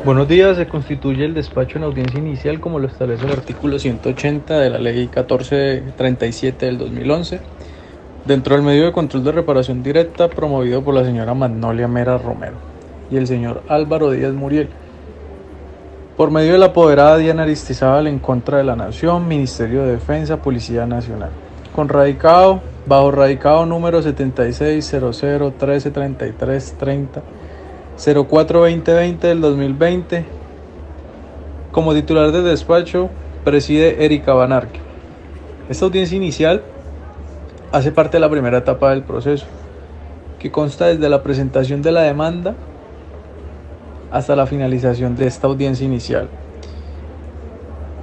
Buenos días, se constituye el despacho en audiencia inicial como lo establece el artículo 180 de la ley 1437 del 2011, dentro del medio de control de reparación directa promovido por la señora Magnolia Mera Romero y el señor Álvaro Díaz Muriel, por medio de la apoderada Diana Aristizábal en contra de la Nación, Ministerio de Defensa, Policía Nacional, con bajo radicado número 7600133330 04-2020 del 2020. Como titular del despacho preside Erika Banarque. Esta audiencia inicial hace parte de la primera etapa del proceso, que consta desde la presentación de la demanda hasta la finalización de esta audiencia inicial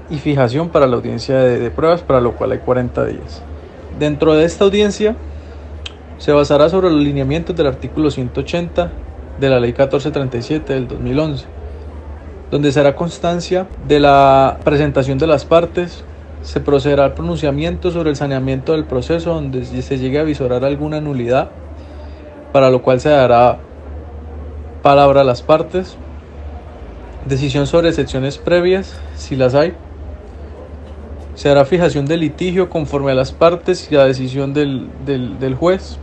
y fijación para la audiencia de pruebas, para lo cual hay 40 días. Dentro de esta audiencia se basará sobre los lineamientos del artículo 180 de la ley 1437 del 2011, donde se hará constancia de la presentación de las partes. Se procederá al pronunciamiento sobre el saneamiento del proceso donde se llegue a visorar alguna nulidad, para lo cual se dará palabra a las partes. Decisión sobre excepciones previas, si las hay. Se hará fijación del litigio conforme a las partes y la decisión del juez.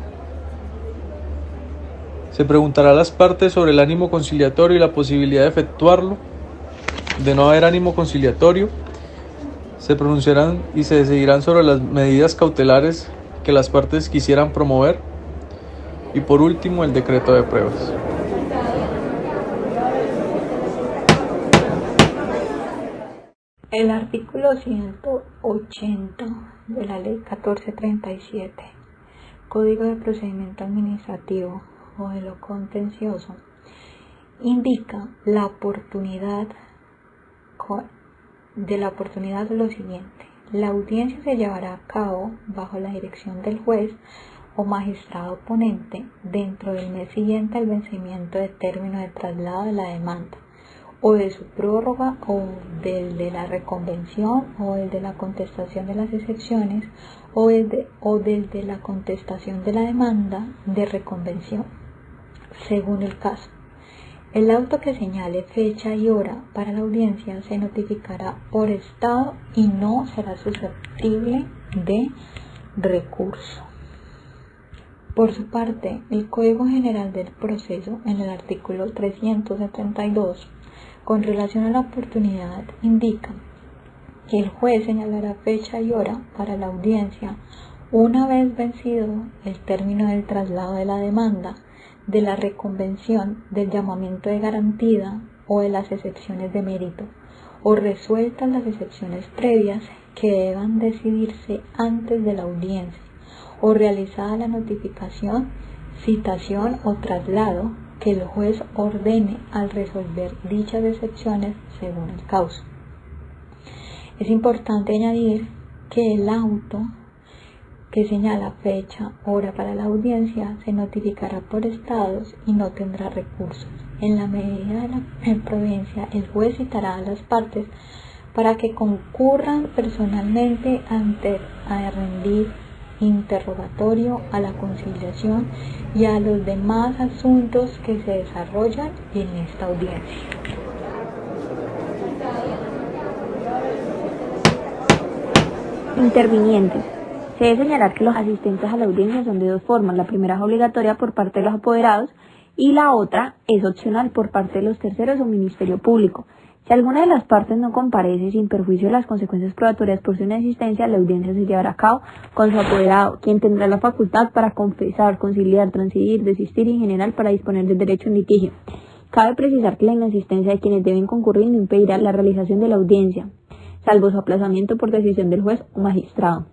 Se preguntará a las partes sobre el ánimo conciliatorio y la posibilidad de efectuarlo. De no haber ánimo conciliatorio, se pronunciarán y se decidirán sobre las medidas cautelares que las partes quisieran promover. Y por último, el decreto de pruebas. El artículo 180 de la ley 1437, Código de Procedimiento Administrativo o de lo contencioso, indica la oportunidad de lo siguiente: la audiencia se llevará a cabo bajo la dirección del juez o magistrado ponente dentro del mes siguiente al vencimiento de término de traslado de la demanda, o de su prórroga, o del de la reconvención, o el de la contestación de las excepciones, o del de la contestación de la demanda de reconvención, según el caso. El auto que señale fecha y hora para la audiencia se notificará por estado y no será susceptible de recurso. Por su parte, el Código General del Proceso, en el artículo 372, con relación a la oportunidad, indica que el juez señalará fecha y hora para la audiencia una vez vencido el término del traslado de la demanda, de la reconvención, del llamamiento de garantía o de las excepciones de mérito, o resueltas las excepciones previas que deban decidirse antes de la audiencia, o realizada la notificación, citación o traslado que el juez ordene al resolver dichas excepciones según el caso. Es importante añadir que el auto que señala fecha, hora para la audiencia se notificará por estados y no tendrá recursos. En la medida de la prudencia, el juez citará a las partes para que concurran personalmente a rendir interrogatorio, a la conciliación y a los demás asuntos que se desarrollan en esta audiencia. Intervinientes. Se debe señalar que los asistentes a la audiencia son de dos formas. La primera es obligatoria por parte de los apoderados y la otra es opcional por parte de los terceros o Ministerio Público. Si alguna de las partes no comparece sin perjuicio de las consecuencias probatorias por su inasistencia, la audiencia se llevará a cabo con su apoderado, quien tendrá la facultad para confesar, conciliar, transigir, desistir y en general para disponer del derecho en litigio. Cabe precisar que la inasistencia de quienes deben concurrir no impedirá la realización de la audiencia, salvo su aplazamiento por decisión del juez o magistrado.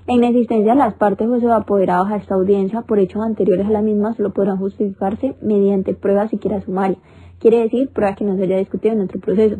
La inexistencia de las partes o sus apoderados a esta audiencia por hechos anteriores a la misma solo podrán justificarse mediante pruebas siquiera sumarias, quiere decir pruebas que no se haya discutido en otro proceso.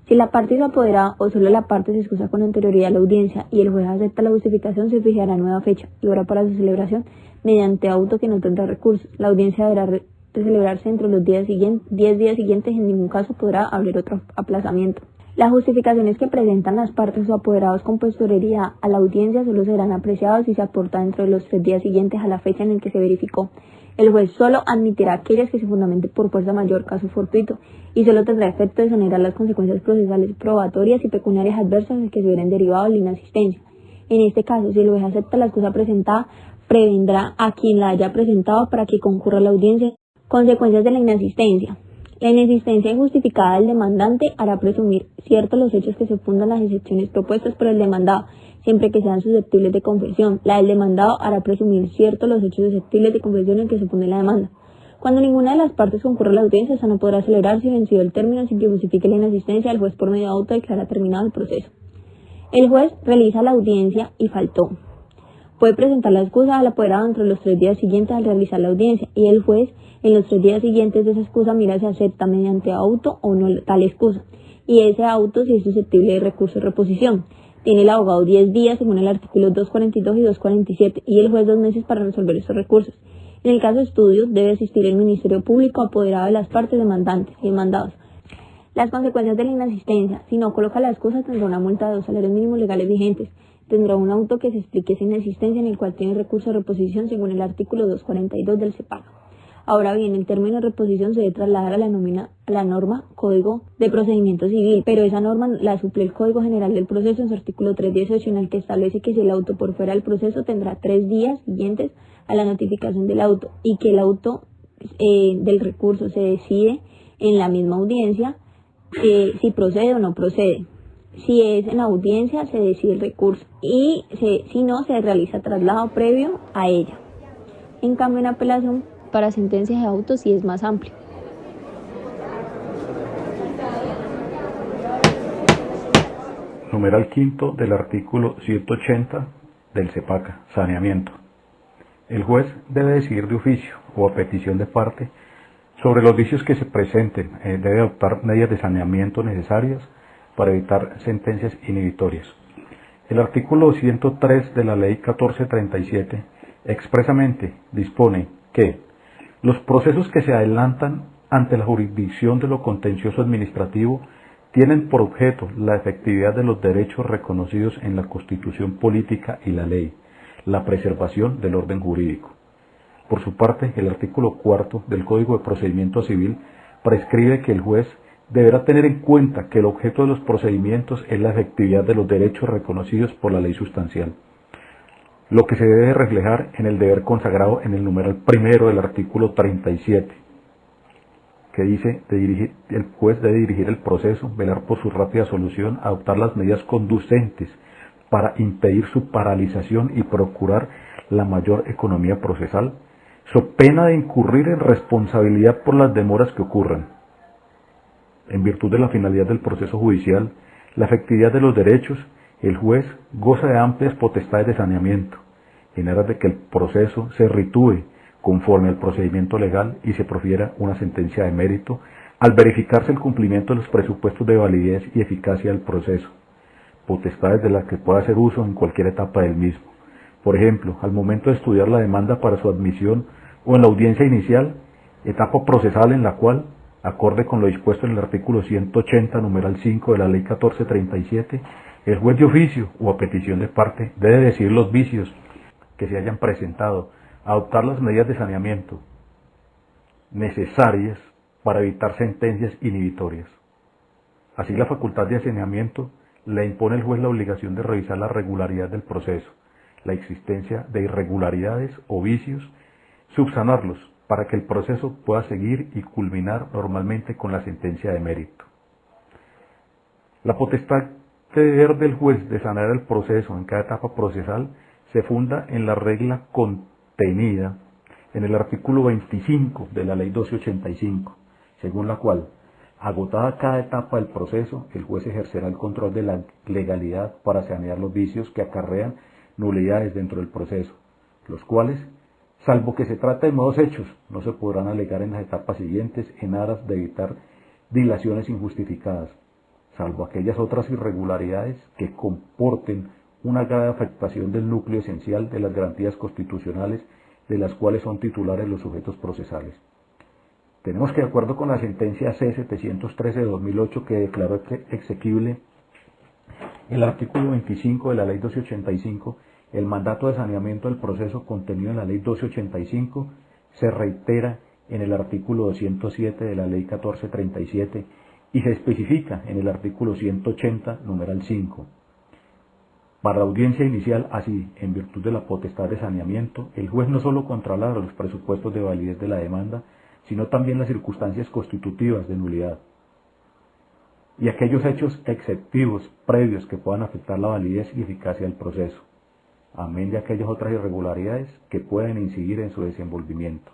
Si la parte es apoderada o solo la parte se excusa con anterioridad a la audiencia y el juez acepta la justificación, se fijará nueva fecha y hora para su celebración mediante auto que no tendrá recursos. La audiencia deberá celebrarse entre los 10 días siguientes, en ningún caso podrá haber otro aplazamiento. Las justificaciones que presentan las partes o apoderados con posterioridad a la audiencia solo serán apreciados si se aporta dentro de los 3 días siguientes a la fecha en la que se verificó. El juez solo admitirá aquellas que se fundamenten por fuerza mayor, caso fortuito, y solo tendrá efecto de exonerar las consecuencias procesales, probatorias y pecuniarias adversas de que se hubieran derivado de la inasistencia. En este caso, si el juez acepta la excusa presentada, prevendrá a quien la haya presentado para que concurra a la audiencia. Consecuencias de la inasistencia. La inexistencia injustificada del demandante hará presumir ciertos los hechos que se fundan las excepciones propuestas por el demandado, siempre que sean susceptibles de confesión. La del demandado hará presumir ciertos los hechos susceptibles de confesión en que se funde la demanda. Cuando ninguna de las partes concurre a la audiencia, esta no podrá celebrarse y vencido el término sin que justifique la inasistencia, el juez por medio de auto declara terminado el proceso. El juez realiza la audiencia y faltó. Puede presentar la excusa al apoderado entre los 3 días siguientes al realizar la audiencia y el juez en los 3 días siguientes de esa excusa mira si acepta mediante auto o no tal excusa y ese auto si es susceptible de recurso de reposición. Tiene el abogado 10 días según el artículo 242 y 247 y el juez 2 meses para resolver estos recursos. En el caso de estudio debe asistir el Ministerio Público apoderado de las partes demandantes y demandados. Las consecuencias de la inasistencia: si no coloca la excusa tendrá una multa de 2 salarios mínimos legales vigentes. Tendrá un auto que se explique esa inexistencia en el cual tiene recurso de reposición según el artículo 242 del CEPAC. Ahora bien, el término de reposición se debe trasladar a la norma Código de Procedimiento Civil, pero esa norma la suple el Código General del Proceso en su artículo 318, en el que establece que si el auto por fuera del proceso tendrá 3 días siguientes a la notificación del auto y que el auto del recurso se decide en la misma audiencia si procede o no procede. Si es en audiencia se decide el recurso y si no se realiza traslado previo a ella. En cambio, en apelación para sentencias de auto sí es más amplio. Numeral quinto del artículo 180 del CEPACA, saneamiento. El juez debe decidir de oficio o a petición de parte sobre los vicios que se presenten. Debe adoptar medidas de saneamiento necesarias para evitar sentencias inhibitorias. El artículo 103 de la Ley 1437 expresamente dispone que los procesos que se adelantan ante la jurisdicción de lo contencioso administrativo tienen por objeto la efectividad de los derechos reconocidos en la Constitución Política y la ley, la preservación del orden jurídico. Por su parte, el artículo 4 del Código de Procedimiento Civil prescribe que el juez deberá tener en cuenta que el objeto de los procedimientos es la efectividad de los derechos reconocidos por la ley sustancial, lo que se debe reflejar en el deber consagrado en el numeral primero del artículo 37, que dice: el juez debe dirigir el proceso, velar por su rápida solución, adoptar las medidas conducentes para impedir su paralización y procurar la mayor economía procesal, so pena de incurrir en responsabilidad por las demoras que ocurran. En virtud de la finalidad del proceso judicial, la efectividad de los derechos, el juez goza de amplias potestades de saneamiento, en aras de que el proceso se ritúe conforme al procedimiento legal y se profiera una sentencia de mérito, al verificarse el cumplimiento de los presupuestos de validez y eficacia del proceso, potestades de las que pueda hacer uso en cualquier etapa del mismo. Por ejemplo, al momento de estudiar la demanda para su admisión o en la audiencia inicial, etapa procesal en la cual, acorde con lo dispuesto en el artículo 180, numeral 5 de la Ley 1437, el juez de oficio o a petición de parte debe decidir los vicios que se hayan presentado, adoptar las medidas de saneamiento necesarias para evitar sentencias inhibitorias. Así, la facultad de saneamiento le impone al juez la obligación de revisar la regularidad del proceso, la existencia de irregularidades o vicios, subsanarlos, para que el proceso pueda seguir y culminar normalmente con la sentencia de mérito. La potestad de deber del juez de sanear el proceso en cada etapa procesal se funda en la regla contenida en el artículo 25 de la Ley 1285, según la cual, agotada cada etapa del proceso, el juez ejercerá el control de la legalidad para sanear los vicios que acarrean nulidades dentro del proceso, los cuales, salvo que se trate de nuevos hechos, no se podrán alegar en las etapas siguientes en aras de evitar dilaciones injustificadas, salvo aquellas otras irregularidades que comporten una grave afectación del núcleo esencial de las garantías constitucionales de las cuales son titulares los sujetos procesales. Tenemos que, de acuerdo con la sentencia C-713 de 2008, que declaró exequible el artículo 25 de la Ley 1285, el mandato de saneamiento del proceso contenido en la Ley 1285 se reitera en el artículo 207 de la Ley 1437 y se especifica en el artículo 180, numeral 5. Para la audiencia inicial, así, en virtud de la potestad de saneamiento, el juez no solo controlará los presupuestos de validez de la demanda, sino también las circunstancias constitutivas de nulidad y aquellos hechos exceptivos previos que puedan afectar la validez y eficacia del proceso, amén de aquellas otras irregularidades que pueden incidir en su desenvolvimiento,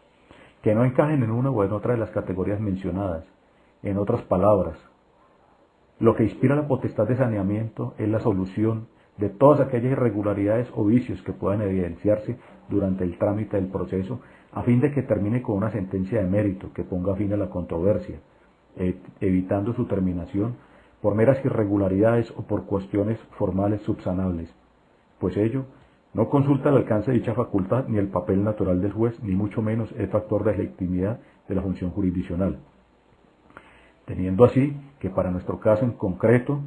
que no encajen en una o en otra de las categorías mencionadas. En otras palabras, lo que inspira la potestad de saneamiento es la solución de todas aquellas irregularidades o vicios que puedan evidenciarse durante el trámite del proceso, a fin de que termine con una sentencia de mérito que ponga fin a la controversia, evitando su terminación por meras irregularidades o por cuestiones formales subsanables, pues ello no consulta el alcance de dicha facultad ni el papel natural del juez, ni mucho menos es factor de legitimidad de la función jurisdiccional. Teniendo así que para nuestro caso en concreto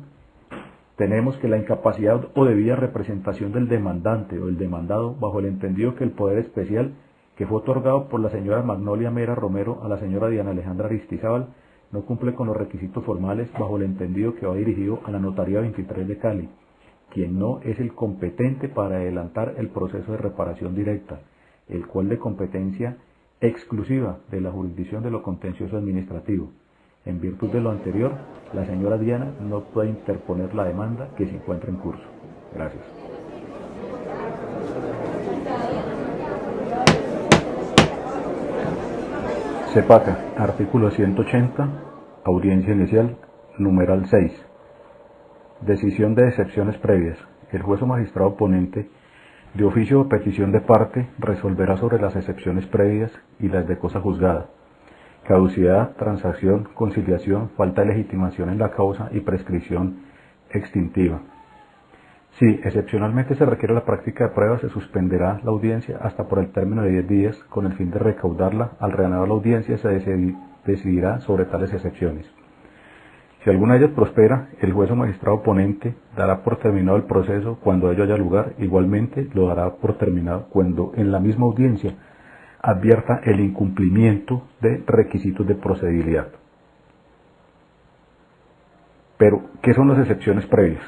tenemos que la incapacidad o debida representación del demandante o del demandado, bajo el entendido que el poder especial que fue otorgado por la señora Magnolia Mera Romero a la señora Diana Alejandra Aristizábal no cumple con los requisitos formales, bajo el entendido que va dirigido a la Notaría 23 de Cali, quien no es el competente para adelantar el proceso de reparación directa, el cual de competencia exclusiva de la jurisdicción de lo contencioso administrativo. En virtud de lo anterior, la señora Diana no puede interponer la demanda que se encuentra en curso. Gracias. CEPACA, artículo 180, audiencia inicial, numeral 6. Decisión de excepciones previas. El juez o magistrado ponente, de oficio o petición de parte, resolverá sobre las excepciones previas y las de cosa juzgada. Caducidad, transacción, conciliación, falta de legitimación en la causa y prescripción extintiva. Si excepcionalmente se requiere la práctica de pruebas, se suspenderá la audiencia hasta por el término de 10 días con el fin de recaudarla. Al reanudar la audiencia se decidirá sobre tales excepciones. Si alguna de ellas prospera, el juez o magistrado ponente dará por terminado el proceso cuando ello haya lugar. Igualmente lo dará por terminado cuando en la misma audiencia advierta el incumplimiento de requisitos de procedibilidad. Pero, ¿qué son las excepciones previas?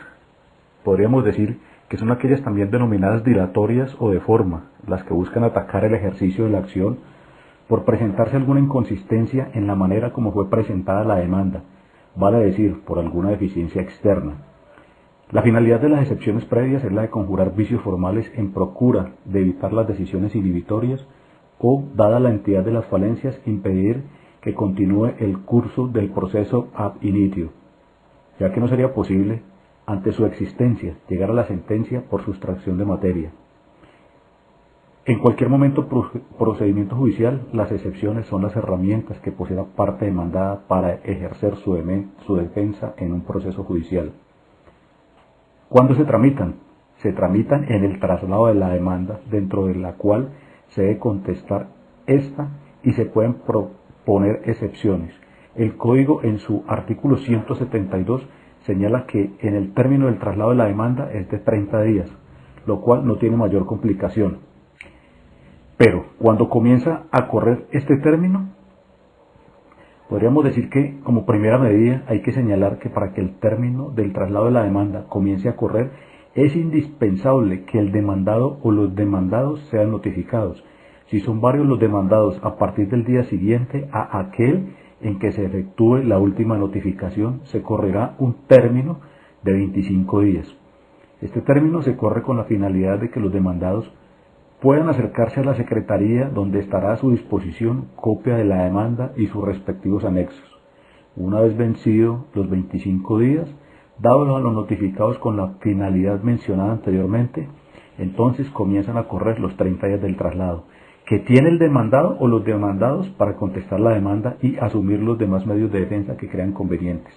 Podríamos decir que son aquellas también denominadas dilatorias o de forma, las que buscan atacar el ejercicio de la acción por presentarse alguna inconsistencia en la manera como fue presentada la demanda, vale decir, por alguna deficiencia externa. La finalidad de las excepciones previas es la de conjurar vicios formales en procura de evitar las decisiones inhibitorias o, dada la entidad de las falencias, impedir que continúe el curso del proceso ab initio, ya que no sería posible, ante su existencia, llegar a la sentencia por sustracción de materia. En cualquier momento procedimiento judicial, las excepciones son las herramientas que posee la parte demandada para ejercer su defensa en un proceso judicial. ¿Cuándo se tramitan? Se tramitan en el traslado de la demanda, dentro de la cual se debe contestar esta y se pueden proponer excepciones. El Código, en su artículo 172, señala que en el término del traslado de la demanda es de 30 días, lo cual no tiene mayor complicación. Pero cuando comienza a correr este término, podríamos decir que como primera medida hay que señalar que para que el término del traslado de la demanda comience a correr, es indispensable que el demandado o los demandados sean notificados. Si son varios los demandados, a partir del día siguiente a aquel en que se efectúe la última notificación, se correrá un término de 25 días. Este término se corre con la finalidad de que los demandados puedan acercarse a la Secretaría, donde estará a su disposición copia de la demanda y sus respectivos anexos. Una vez vencidos los 25 días, dados a los notificados con la finalidad mencionada anteriormente, entonces comienzan a correr los 30 días del traslado, que tiene el demandado o los demandados para contestar la demanda y asumir los demás medios de defensa que crean convenientes.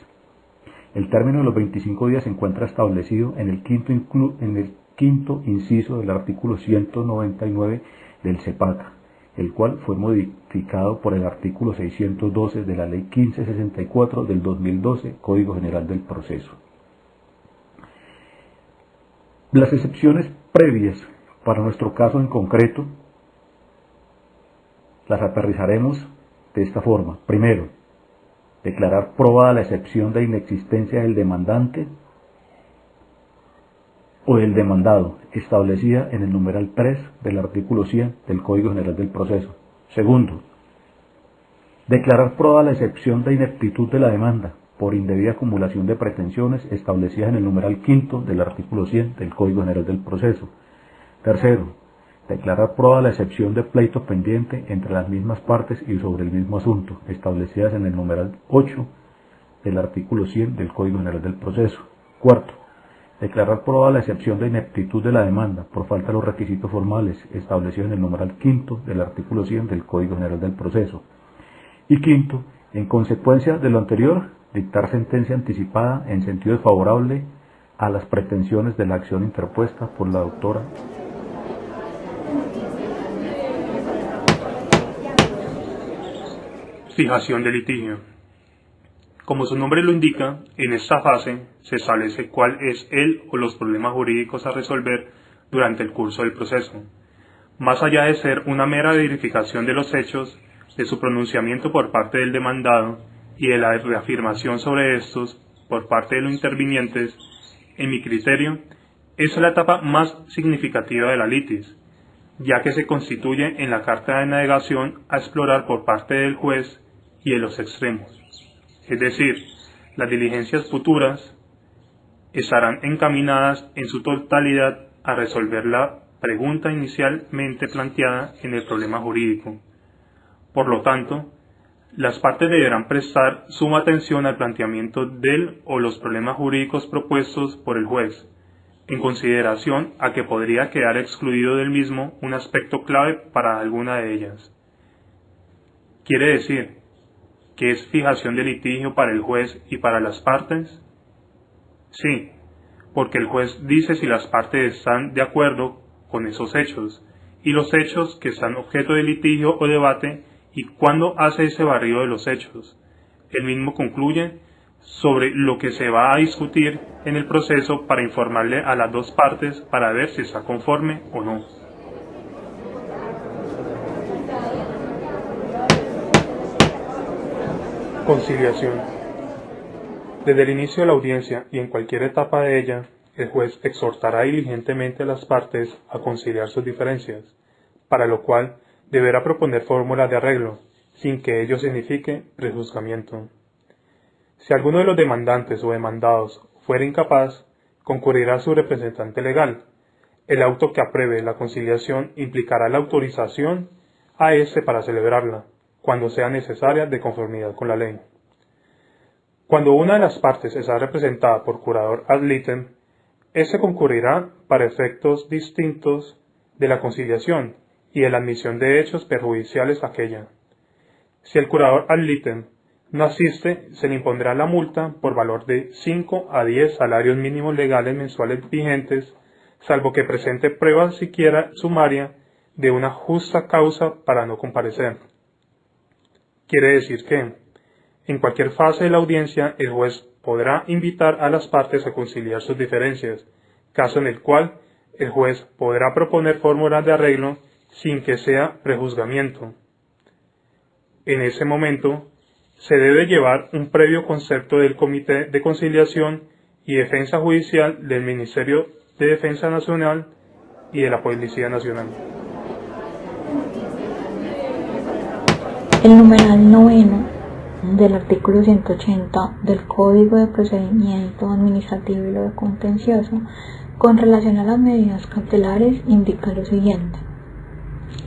El término de los 25 días se encuentra establecido en el quinto inciso del artículo 199 del CEPACA, el cual fue modificado por el artículo 612 de la Ley 1564 del 2012, Código General del Proceso. Las excepciones previas para nuestro caso en concreto las aterrizaremos de esta forma. Primero, declarar probada la excepción de inexistencia del demandante o del demandado, establecida en el numeral 3 del artículo 100 del Código General del Proceso. Segundo, declarar probada la excepción de ineptitud de la demanda por indebida acumulación de pretensiones, establecida en el numeral 5 del artículo 100 del Código General del Proceso. Tercero, declarar probada la excepción de pleito pendiente entre las mismas partes y sobre el mismo asunto, establecidas en el numeral 8 del artículo 100 del Código General del Proceso. Cuarto, declarar probada la excepción de ineptitud de la demanda por falta de los requisitos formales, establecidos en el numeral 5 del artículo 100 del Código General del Proceso. Y quinto, en consecuencia de lo anterior, dictar sentencia anticipada en sentido desfavorable a las pretensiones de la acción interpuesta por la doctora. Fijación de litigio. Como su nombre lo indica, en esta fase se establece cuál es el o los problemas jurídicos a resolver durante el curso del proceso. Más allá de ser una mera verificación de los hechos, de su pronunciamiento por parte del demandado y de la reafirmación sobre estos por parte de los intervinientes, en mi criterio, es la etapa más significativa de la litis, ya que se constituye en la carta de navegación a explorar por parte del juez y de los extremos. Es decir, las diligencias futuras estarán encaminadas en su totalidad a resolver la pregunta inicialmente planteada en el problema jurídico. Por lo tanto, las partes deberán prestar suma atención al planteamiento del o los problemas jurídicos propuestos por el juez, en consideración a que podría quedar excluido del mismo un aspecto clave para alguna de ellas. Quiere decir que es fijación de litigio para el juez y para las partes. Sí, porque el juez dice si las partes están de acuerdo con esos hechos, y los hechos que están objeto de litigio o debate, y cuándo hace ese barrido de los hechos. El mismo concluye sobre lo que se va a discutir en el proceso para informarle a las dos partes para ver si está conforme o no. Conciliación. Desde el inicio de la audiencia y en cualquier etapa de ella, el juez exhortará diligentemente a las partes a conciliar sus diferencias, para lo cual deberá proponer fórmulas de arreglo, sin que ello signifique prejuzgamiento. Si alguno de los demandantes o demandados fuera incapaz, concurrirá su representante legal. El auto que apruebe la conciliación implicará la autorización a éste para celebrarla, cuando sea necesaria de conformidad con la ley. Cuando una de las partes está representada por curador ad litem, éste concurrirá para efectos distintos de la conciliación y de la admisión de hechos perjudiciales a aquella. Si el curador ad litem no asiste, se le impondrá la multa por valor de 5 a 10 salarios mínimos legales mensuales vigentes, salvo que presente pruebas siquiera sumaria de una justa causa para no comparecer. Quiere decir que, en cualquier fase de la audiencia, el juez podrá invitar a las partes a conciliar sus diferencias, caso en el cual el juez podrá proponer fórmulas de arreglo sin que sea prejuzgamiento. En ese momento, se debe llevar un previo concepto del Comité de Conciliación y Defensa Judicial del Ministerio de Defensa Nacional y de la Policía Nacional. El numeral 9 del artículo 180 del Código de Procedimiento Administrativo y lo Contencioso, con relación a las medidas cautelares, indica lo siguiente.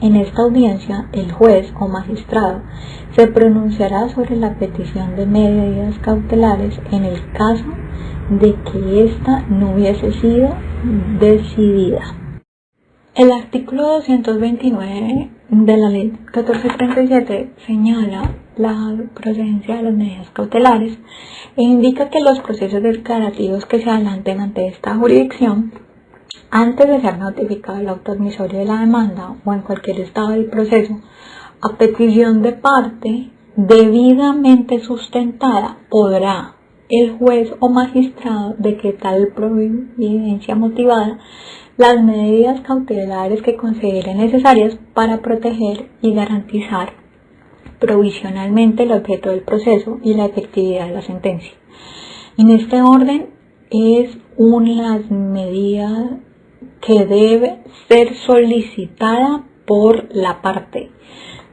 En esta audiencia, el juez o magistrado se pronunciará sobre la petición de medidas cautelares en el caso de que ésta no hubiese sido decidida. El artículo 229 de la Ley 1437 señala la procedencia de las medidas cautelares e indica que los procesos declarativos que se adelanten ante esta jurisdicción Antes de ser notificado el auto admisorio de la demanda o en cualquier estado del proceso, a petición de parte debidamente sustentada, podrá el juez o magistrado decretar por evidencia motivada las medidas cautelares que considere necesarias para proteger y garantizar provisionalmente el objeto del proceso y la efectividad de la sentencia. En este orden es unas medidas que debe ser solicitada por la parte.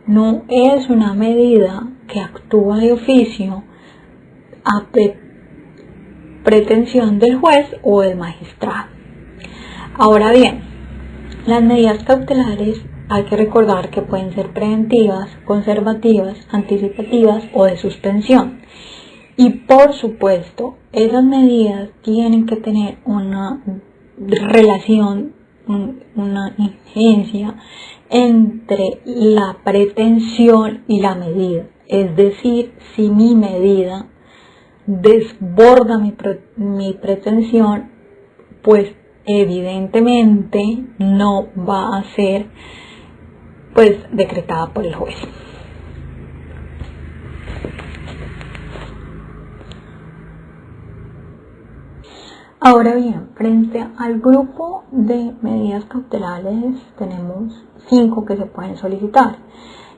No es una medida que actúa de oficio a pretensión del juez o del magistrado. Ahora bien, las medidas cautelares hay que recordar que pueden ser preventivas, conservativas, anticipativas o de suspensión. Y por supuesto, esas medidas tienen que tener una relación, una injerencia entre la pretensión y la medida. Es decir, si mi medida desborda mi pretensión, pues evidentemente no va a ser decretada por el juez. Ahora bien, frente al grupo de medidas cautelares tenemos 5 que se pueden solicitar.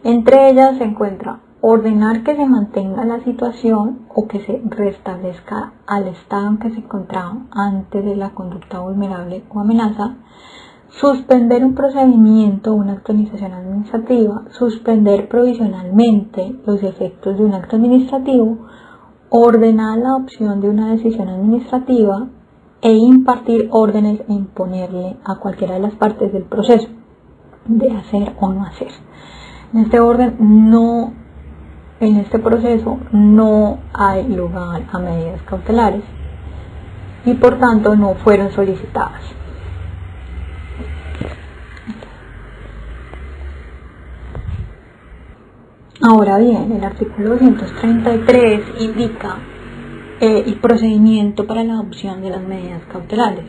Entre ellas se encuentra ordenar que se mantenga la situación o que se restablezca al estado en que se encontraba antes de la conducta vulnerable o amenaza, suspender un procedimiento o una actualización administrativa, suspender provisionalmente los efectos de un acto administrativo, ordenar la adopción de una decisión administrativa e impartir órdenes e imponerle a cualquiera de las partes del proceso de hacer o no hacer. En este orden en este proceso no hay lugar a medidas cautelares y por tanto no fueron solicitadas. Ahora bien, el artículo 233 indica el procedimiento para la adopción de las medidas cautelares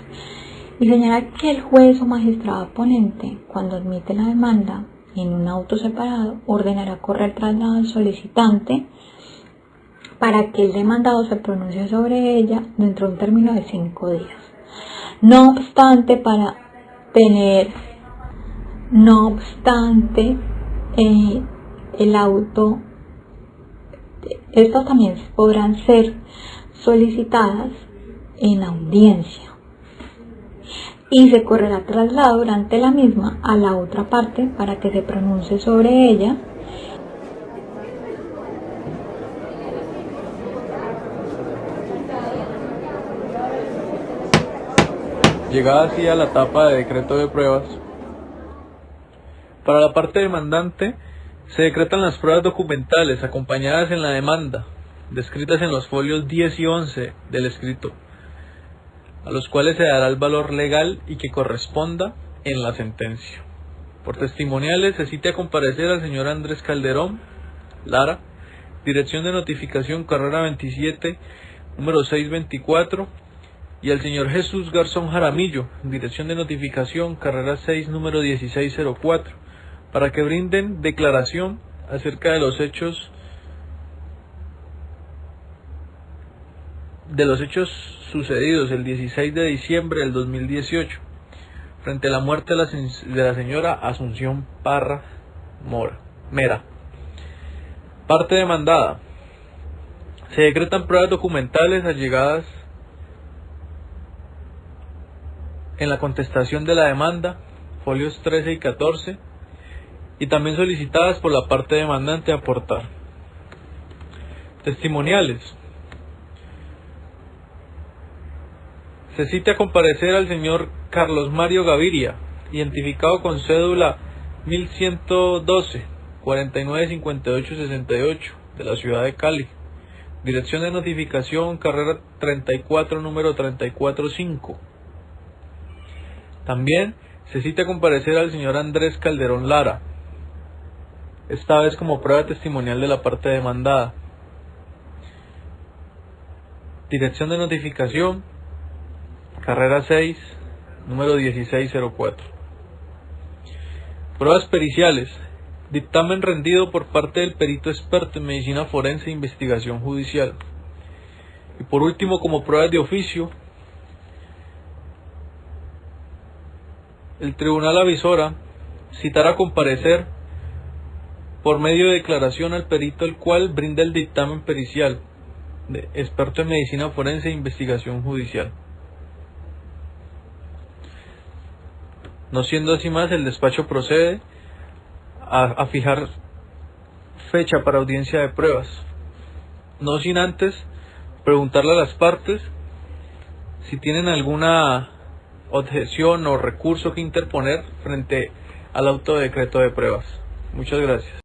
y señala que el juez o magistrado ponente, cuando admite la demanda en un auto separado, ordenará correr traslado al solicitante para que el demandado se pronuncie sobre ella dentro de un término de 5 días. No obstante, el auto, estas también podrán ser solicitadas en audiencia y se correrá traslado durante la misma a la otra parte para que se pronuncie sobre ella. Llegada así a la etapa de decreto de pruebas, para la parte demandante se decretan las pruebas documentales acompañadas en la demanda, descritas en los folios 10 y 11 del escrito, a los cuales se dará el valor legal y que corresponda en la sentencia. Por testimoniales se cita a comparecer al señor Andrés Calderón Lara, dirección de notificación carrera 27, número 624, y al señor Jesús Garzón Jaramillo, dirección de notificación carrera 6, número 1604, para que brinden declaración acerca de los hechos sucedidos el 16 de diciembre del 2018 frente a la muerte de la señora Asunción Parra Mera. Parte demandada. Se decretan pruebas documentales allegadas en la contestación de la demanda, folios 13 y 14, y también solicitadas por la parte demandante a aportar. Testimoniales. Se cita a comparecer al señor Carlos Mario Gaviria, identificado con cédula 1112 49 58 68 de la ciudad de Cali, dirección de notificación carrera 34, número 345. También se cita a comparecer al señor Andrés Calderón Lara, esta vez como prueba testimonial de la parte demandada. Dirección de notificación carrera 6, número 1604. Pruebas periciales. Dictamen rendido por parte del perito experto en medicina forense e investigación judicial. Y por último, como pruebas de oficio, el tribunal avisora citar a comparecer por medio de declaración al perito el cual brinda el dictamen pericial de experto en medicina forense e investigación judicial. No siendo así más, el despacho procede a fijar fecha para audiencia de pruebas, no sin antes preguntarle a las partes si tienen alguna objeción o recurso que interponer frente al auto de decreto de pruebas. Muchas gracias.